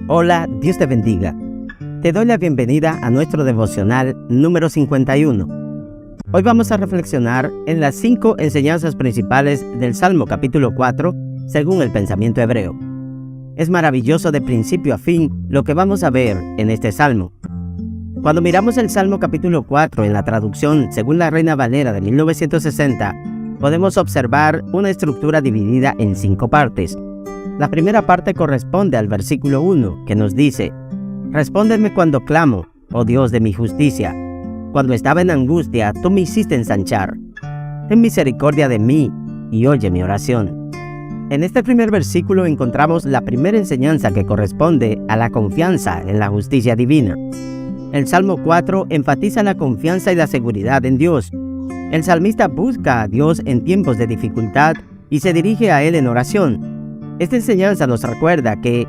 Hola, Dios te bendiga. Te doy la bienvenida a nuestro devocional número 51. Hoy vamos a reflexionar en las 5 enseñanzas principales del Salmo capítulo 4, según el pensamiento hebreo. Es maravilloso de principio a fin lo que vamos a ver en este Salmo. Cuando miramos el Salmo capítulo 4 en la traducción según la Reina Valera de 1960, podemos observar una estructura dividida en 5 partes. La primera parte corresponde al versículo 1, que nos dice: Respóndeme cuando clamo, oh Dios de mi justicia. Cuando estaba en angustia, tú me hiciste ensanchar. Ten misericordia de mí y oye mi oración. En este primer versículo encontramos la primera enseñanza que corresponde a la confianza en la justicia divina. El Salmo 4 enfatiza la confianza y la seguridad en Dios. El salmista busca a Dios en tiempos de dificultad y se dirige a Él en oración. Esta enseñanza nos recuerda que,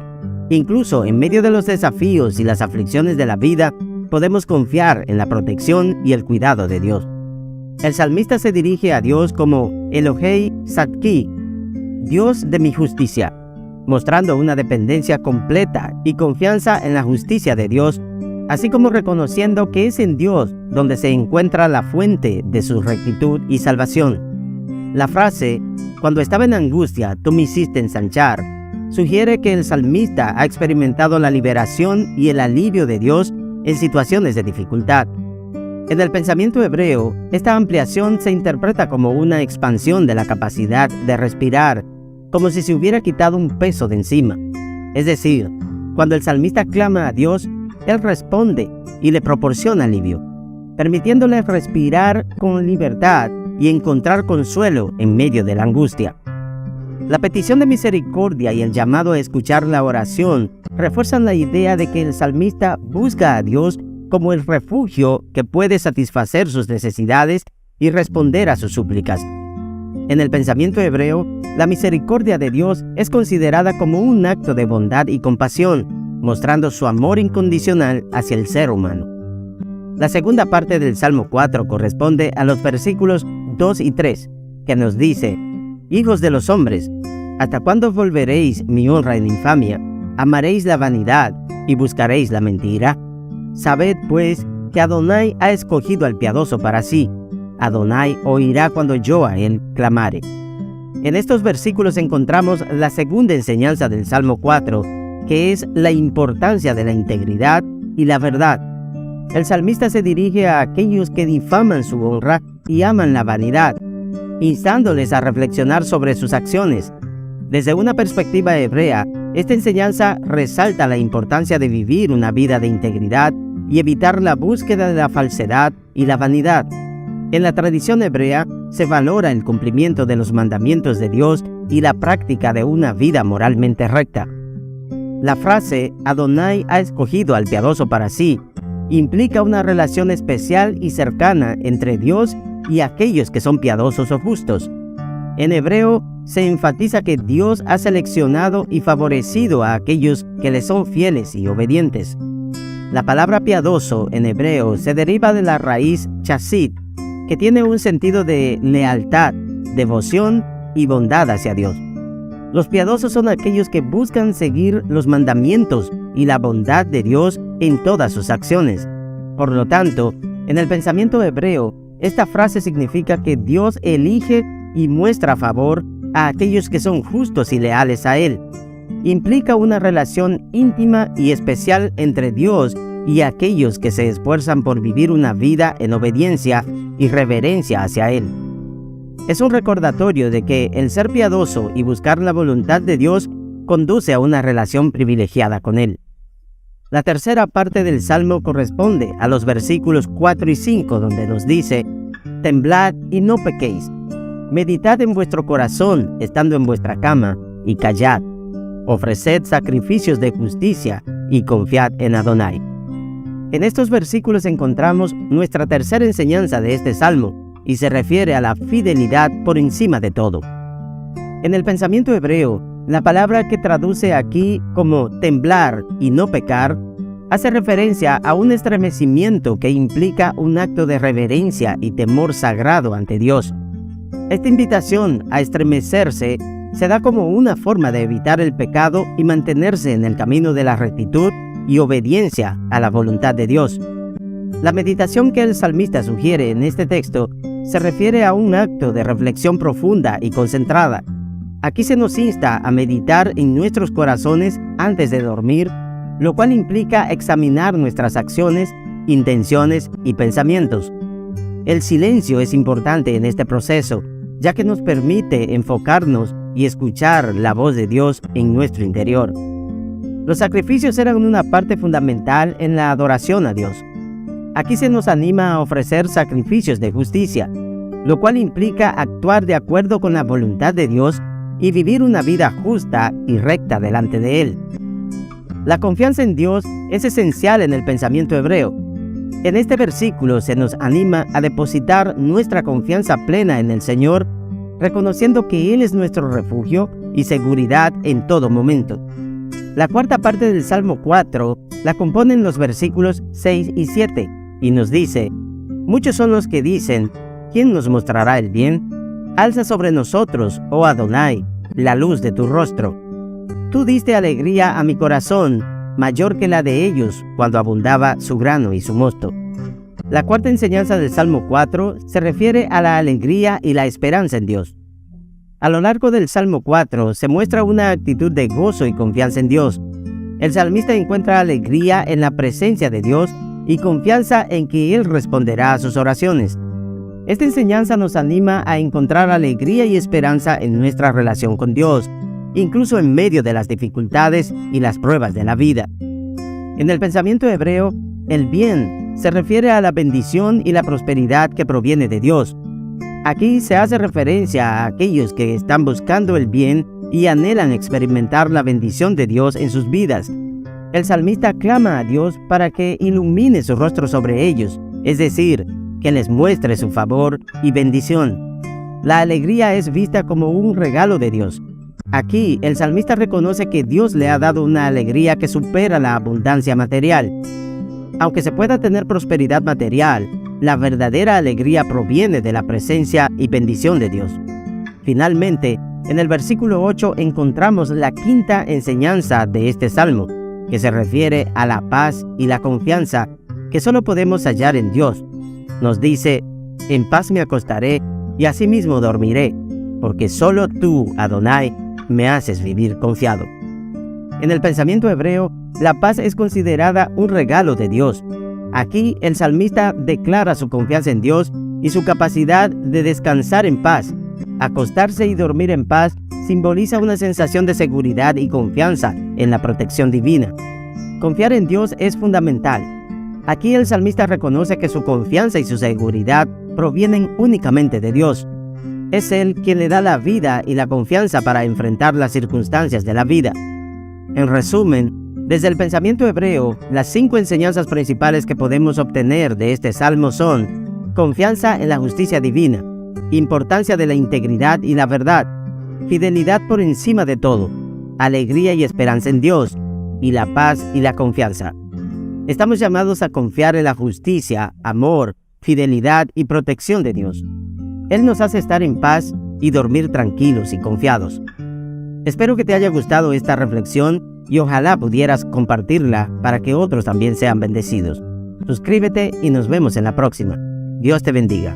incluso en medio de los desafíos y las aflicciones de la vida, podemos confiar en la protección y el cuidado de Dios. El salmista se dirige a Dios como Elohei Tzadki, Dios de mi justicia, mostrando una dependencia completa y confianza en la justicia de Dios, así como reconociendo que es en Dios donde se encuentra la fuente de su rectitud y salvación. La frase, cuando estaba en angustia, tú me hiciste ensanchar, sugiere que el salmista ha experimentado la liberación y el alivio de Dios en situaciones de dificultad. En el pensamiento hebreo, esta ampliación se interpreta como una expansión de la capacidad de respirar, como si se hubiera quitado un peso de encima. Es decir, cuando el salmista clama a Dios, Él responde y le proporciona alivio, permitiéndole respirar con libertad y encontrar consuelo en medio de la angustia. La petición de misericordia y el llamado a escuchar la oración refuerzan la idea de que el salmista busca a Dios como el refugio que puede satisfacer sus necesidades y responder a sus súplicas. En el pensamiento hebreo, la misericordia de Dios es considerada como un acto de bondad y compasión, mostrando su amor incondicional hacia el ser humano. La segunda parte del Salmo 4 corresponde a los versículos 2 y 3, que nos dice: Hijos de los hombres, ¿hasta cuándo volveréis mi honra en infamia? ¿Amaréis la vanidad y buscaréis la mentira? Sabed, pues, que Adonai ha escogido al piadoso para sí. Adonai oirá cuando yo a él clamare. En estos versículos encontramos la segunda enseñanza del Salmo 4, que es la importancia de la integridad y la verdad. El salmista se dirige a aquellos que difaman su honra y aman la vanidad, instándoles a reflexionar sobre sus acciones. Desde una perspectiva hebrea, esta enseñanza resalta la importancia de vivir una vida de integridad y evitar la búsqueda de la falsedad y la vanidad. En la tradición hebrea se valora el cumplimiento de los mandamientos de Dios y la práctica de una vida moralmente recta. La frase Adonai ha escogido al piadoso para sí implica una relación especial y cercana entre Dios y aquellos que son piadosos o justos. En hebreo se enfatiza que Dios ha seleccionado y favorecido a aquellos que le son fieles y obedientes. La palabra piadoso en hebreo se deriva de la raíz chasid, que tiene un sentido de lealtad, devoción y bondad hacia Dios. Los piadosos son aquellos que buscan seguir los mandamientos y la bondad de Dios en todas sus acciones. Por lo tanto, en el pensamiento hebreo, esta frase significa que Dios elige y muestra favor a aquellos que son justos y leales a Él. Implica una relación íntima y especial entre Dios y aquellos que se esfuerzan por vivir una vida en obediencia y reverencia hacia Él. Es un recordatorio de que el ser piadoso y buscar la voluntad de Dios conduce a una relación privilegiada con Él. La tercera parte del Salmo corresponde a los versículos 4 y 5, donde nos dice: Temblad y no pequéis. Meditad en vuestro corazón, estando en vuestra cama, y callad. Ofreced sacrificios de justicia y confiad en Adonai. En estos versículos encontramos nuestra tercera enseñanza de este Salmo, y se refiere a la fidelidad por encima de todo. En el pensamiento hebreo, la palabra que traduce aquí como temblar y no pecar hace referencia a un estremecimiento que implica un acto de reverencia y temor sagrado ante Dios. Esta invitación a estremecerse se da como una forma de evitar el pecado y mantenerse en el camino de la rectitud y obediencia a la voluntad de Dios. La meditación que el salmista sugiere en este texto se refiere a un acto de reflexión profunda y concentrada. Aquí se nos insta a meditar en nuestros corazones antes de dormir, lo cual implica examinar nuestras acciones, intenciones y pensamientos. El silencio es importante en este proceso, ya que nos permite enfocarnos y escuchar la voz de Dios en nuestro interior. Los sacrificios eran una parte fundamental en la adoración a Dios. Aquí se nos anima a ofrecer sacrificios de justicia, lo cual implica actuar de acuerdo con la voluntad de Dios y vivir una vida justa y recta delante de Él. La confianza en Dios es esencial en el pensamiento hebreo. En este versículo se nos anima a depositar nuestra confianza plena en el Señor, reconociendo que Él es nuestro refugio y seguridad en todo momento. La cuarta parte del Salmo 4 la componen los versículos 6 y 7, y nos dice: muchos son los que dicen, ¿quién nos mostrará el bien? Alza sobre nosotros, oh Adonai, la luz de tu rostro. Tú diste alegría a mi corazón, mayor que la de ellos, cuando abundaba su grano y su mosto. La cuarta enseñanza del Salmo 4 se refiere a la alegría y la esperanza en Dios. A lo largo del Salmo 4 se muestra una actitud de gozo y confianza en Dios. El salmista encuentra alegría en la presencia de Dios y confianza en que Él responderá a sus oraciones. Esta enseñanza nos anima a encontrar alegría y esperanza en nuestra relación con Dios, incluso en medio de las dificultades y las pruebas de la vida. En el pensamiento hebreo, el bien se refiere a la bendición y la prosperidad que proviene de Dios. Aquí se hace referencia a aquellos que están buscando el bien y anhelan experimentar la bendición de Dios en sus vidas. El salmista clama a Dios para que ilumine su rostro sobre ellos, es decir, que les muestre su favor y bendición. La alegría es vista como un regalo de Dios. Aquí, el salmista reconoce que Dios le ha dado una alegría que supera la abundancia material. Aunque se pueda tener prosperidad material, la verdadera alegría proviene de la presencia y bendición de Dios. Finalmente, en el versículo 8 encontramos la quinta enseñanza de este salmo, que se refiere a la paz y la confianza que solo podemos hallar en Dios. Nos dice: en paz me acostaré y asimismo dormiré, porque solo tú, Adonai, me haces vivir confiado. En el pensamiento hebreo, la paz es considerada un regalo de Dios. Aquí el salmista declara su confianza en Dios y su capacidad de descansar en paz. Acostarse y dormir en paz simboliza una sensación de seguridad y confianza en la protección divina. Confiar en Dios es fundamental. Aquí el salmista reconoce que su confianza y su seguridad provienen únicamente de Dios. Es Él quien le da la vida y la confianza para enfrentar las circunstancias de la vida. En resumen, desde el pensamiento hebreo, las 5 enseñanzas principales que podemos obtener de este salmo son: confianza en la justicia divina, importancia de la integridad y la verdad, fidelidad por encima de todo, alegría y esperanza en Dios, y la paz y la confianza. Estamos llamados a confiar en la justicia, amor, fidelidad y protección de Dios. Él nos hace estar en paz y dormir tranquilos y confiados. Espero que te haya gustado esta reflexión y ojalá pudieras compartirla para que otros también sean bendecidos. Suscríbete y nos vemos en la próxima. Dios te bendiga.